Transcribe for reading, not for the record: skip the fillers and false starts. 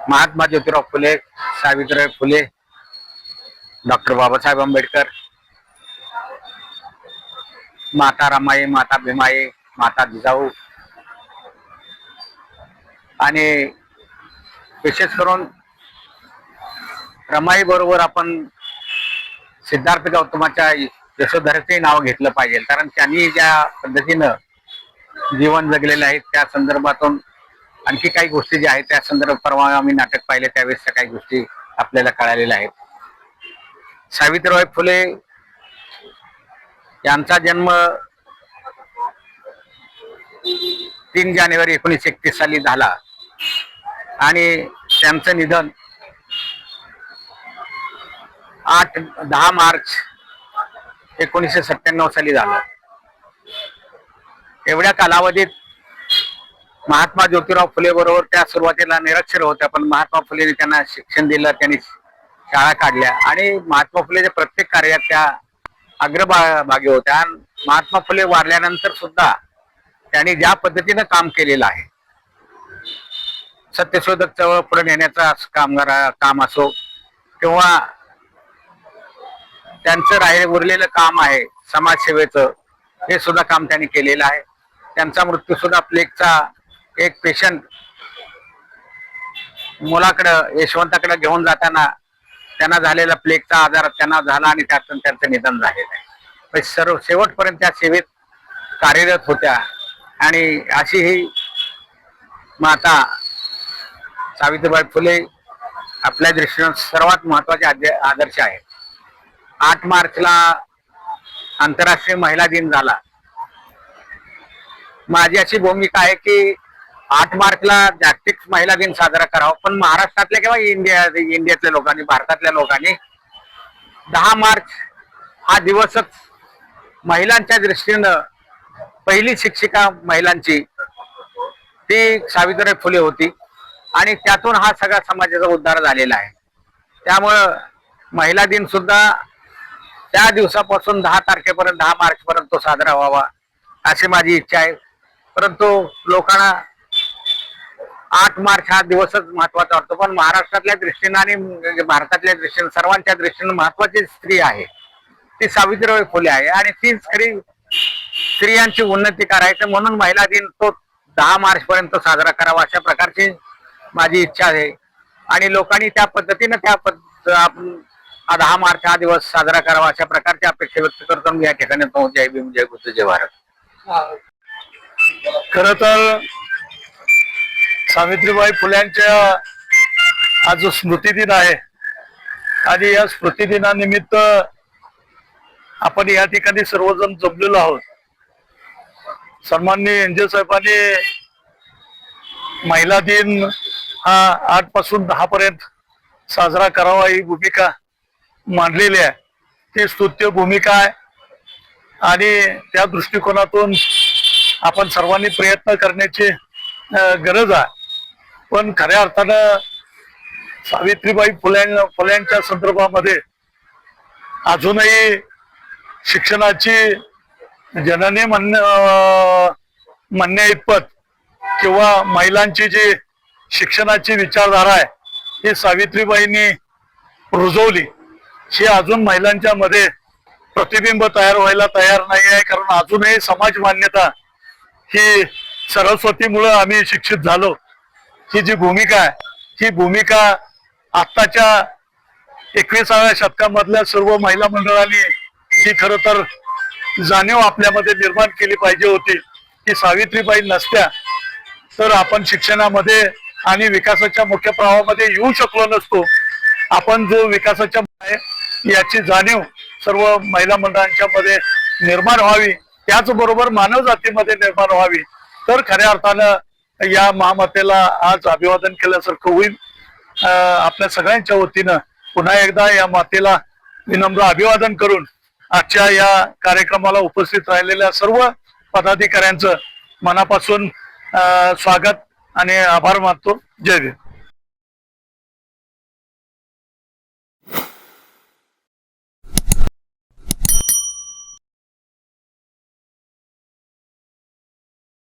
Mahatma Jyotirao Phule, Savitribai Phule, doctor Babasaheb Ambedkar, माता रमाई, माता भीमाई, माता जिजाऊ आणि विशेष करून रमाई बरोबर आपण सिद्धार्थ गौतमाच्या यशोधरेचे नाव घेतलं पाहिजे, कारण त्यांनी ज्या पद्धतीनं जीवन जगलेलं आहे त्या संदर्भातून आणखी काही गोष्टी ज्या आहेत त्या संदर्भात परवा आम्ही नाटक पाहिले त्यावेळेस काही गोष्टी आपल्याला कळालेल्या आहेत. सावित्रीबाई फुले यांचा जन्म 3 जानेवारी 1931 साली झाला आणि त्यांचं निधन 10 मार्च 1997 साली झालं. एवढ्या कालावधीत महात्मा ज्योतिराव फुले बरोबर त्या सुरुवातीला निरक्षर होत्या, पण महात्मा फुलेने त्यांना शिक्षण दिलं, त्यांनी शाळा काढल्या आणि महात्मा फुलेच्या प्रत्येक कार्यात त्या अग्रभागी होत्या. महात्मा फुले वारल्यानंतर सुद्धा त्यांनी ज्या पद्धतीनं काम केलेलं आहे, सत्यशोधक चळवळ पुढे नेण्याचा काम असो किंवा त्यांचं उरलेलं काम आहे समाजसेवेचं, हे सुद्धा काम त्यांनी केलेलं आहे. त्यांचा मृत्यू सुद्धा प्लेगचा एक पेशंट मुलाकडं यशवंताकडे घेऊन जाताना त्यांना झालेला प्लेगचा आजार त्यांना झाला आणि त्यातून त्यांचं निधन झालेलं आहे. सर्व शेवटपर्यंत त्या सेवेत कार्यरत होत्या आणि अशी ही माता सावित्रीबाई फुले आपल्या दृष्टीने सर्वात महत्वाचे आदर्श आहेत. 8 मार्चला आंतरराष्ट्रीय महिला दिन झाला. माझी अशी भूमिका आहे की 8 मार्चला जागतिक महिला दिन साजरा करावा, पण महाराष्ट्रातल्या किंवा इंडियातल्या लोकांनी, भारतातल्या लोकांनी 10 मार्च हा दिवसच महिलांच्या दृष्टीनं पहिली शिक्षिका महिलांची ती सावित्रीबाई फुले होती आणि त्यातून हा सगळा समाजाचा उद्धार झालेला आहे. त्यामुळं महिला दिन सुद्धा त्या दिवसापासून 10 तारखेपर्यंत 10 मार्च पर्यंत तो साजरा व्हावा अशी माझी इच्छा आहे. परंतु लोकांना 8 मार्च हा दिवसच महत्वाचा वाटतो, पण महाराष्ट्रातल्या दृष्टीनं आणि भारतातल्या दृष्टीनं सर्वांच्या दृष्टीनं महत्वाची स्त्री आहे ती सावित्रीबाई फुले आहे आणि तीच खरी स्त्रियांची उन्नती करायचं म्हणून महिला दिन तो 10 मार्च पर्यंत साजरा करावा अशा प्रकारची माझी इच्छा आहे आणि लोकांनी त्या पद्धतीनं 10 मार्च हा दिवस साजरा करावा अशा प्रकारची अपेक्षा व्यक्त करतो. मी या ठिकाणी जय भीम, जय बुद्ध, जय भारत. खर तर सावित्रीबाई फुल्यांच्या आज स्मृती दिन आहे आणि या स्मृती दिनानिमित्त आपण या ठिकाणी सर्वजण जमलेलो आहोत. सन्माननीय एनजे साहेबांनी महिला दिन हा 8 पासून 10 पर्यंत साजरा करावा ही भूमिका मांडलेली आहे. ती स्तुत्य भूमिका आहे आणि त्या दृष्टिकोनातून आपण सर्वांनी प्रयत्न करण्याची गरज आहे. पण खऱ्या अर्थानं सावित्रीबाई फुल्यांच्या संदर्भामध्ये अजूनही शिक्षणाची जननी म्हणण्या इतपत किंवा महिलांची जी शिक्षणाची विचारधारा आहे ही सावित्रीबाईंनी रुजवली, ही अजून महिलांच्या मध्ये प्रतिबिंब तयार व्हायला तयार नाही आहे. कारण अजूनही समाज मान्यता ही सरस्वतीमुळं आम्ही शिक्षित झालो ही जी भूमिका आहे ही भूमिका आत्ताच्या 21व्या शतकामधल्या सर्व महिला मंडळांनी ही खरं तर जाणीव आपल्यामध्ये निर्माण केली पाहिजे होती की सावित्रीबाई नसत्या तर आपण शिक्षणामध्ये आणि विकासाच्या मुख्य प्रवाहामध्ये येऊ शकलो नसतो. आपण जो विकासाच्या आहे याची जाणीव सर्व महिला मंडळांच्या मध्ये निर्माण व्हावी, त्याचबरोबर मानव जातीमध्ये निर्माण व्हावी, तर खऱ्या अर्थानं या महामातेला आज अभिवादन केल्यासारखं होईल. आपल्या सगळ्यांच्या वतीनं पुन्हा एकदा या मातेला विनम्र अभिवादन करून आजच्या या कार्यक्रमाला उपस्थित राहिलेल्या सर्व पदाधिकाऱ्यांचं मनापासून स्वागत आणि आभार मानतो. जय भीम.